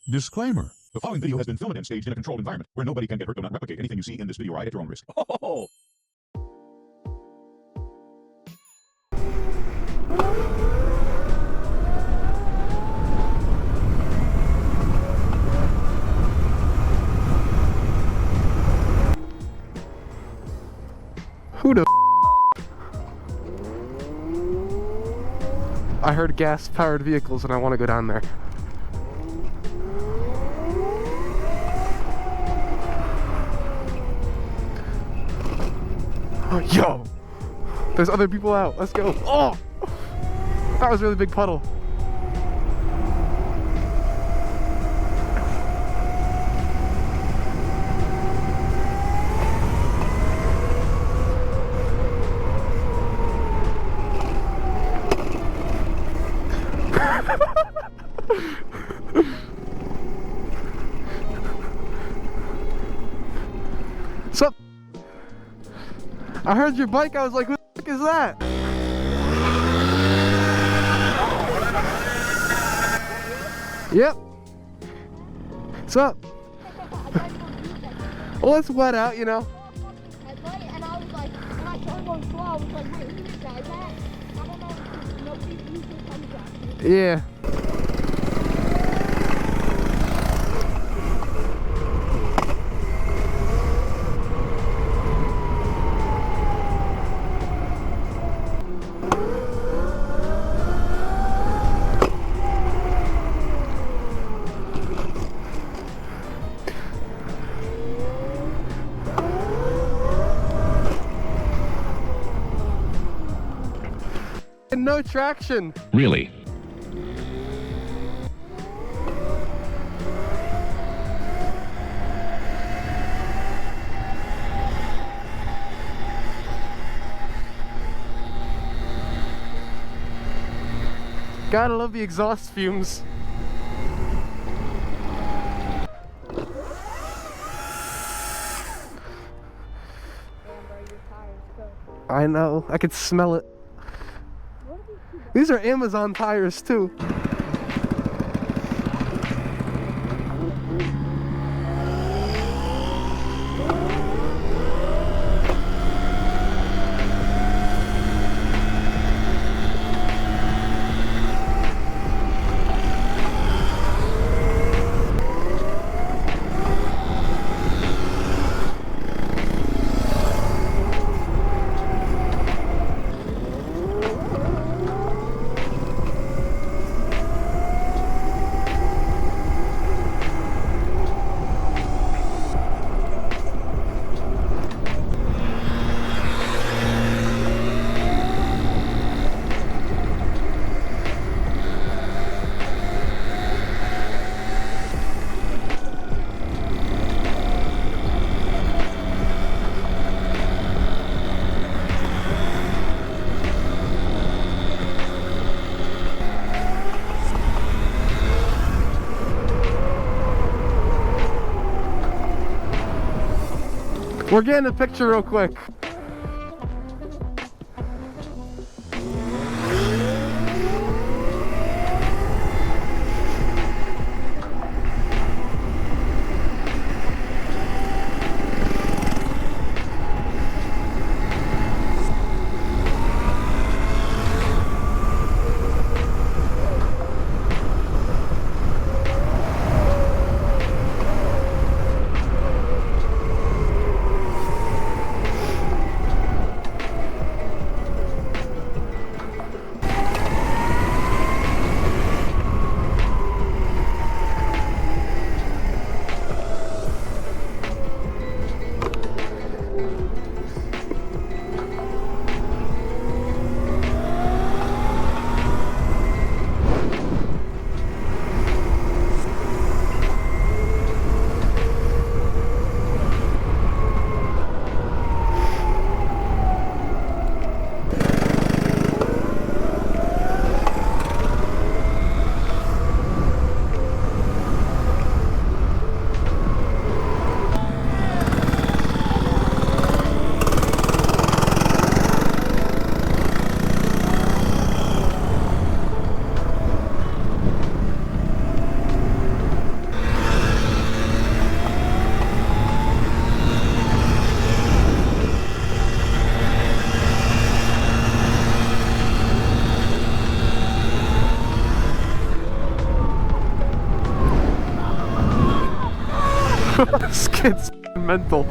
Disclaimer. The following video has been filmed and staged in a controlled environment where nobody can get hurt. Do not replicate anything you see in this video ride at your own risk. Oh! Who the I heard gas-powered vehicles and I want to go down there. Oh, yo! There's other people out. Let's go. Oh! That was a really big puddle. Sup? I heard your bike, I was like, who the fuck is that? Yep. What's up? Well, it's wet out, you know. And I was like, when I started going slow, I was like, wait, who this guy's at? I don't know if nobody usually comes out here. Yeah. No traction. Really? Gotta love the exhaust fumes. I know, I could smell it. These are Amazon tires too. We're getting a picture real quick. This kid's mental.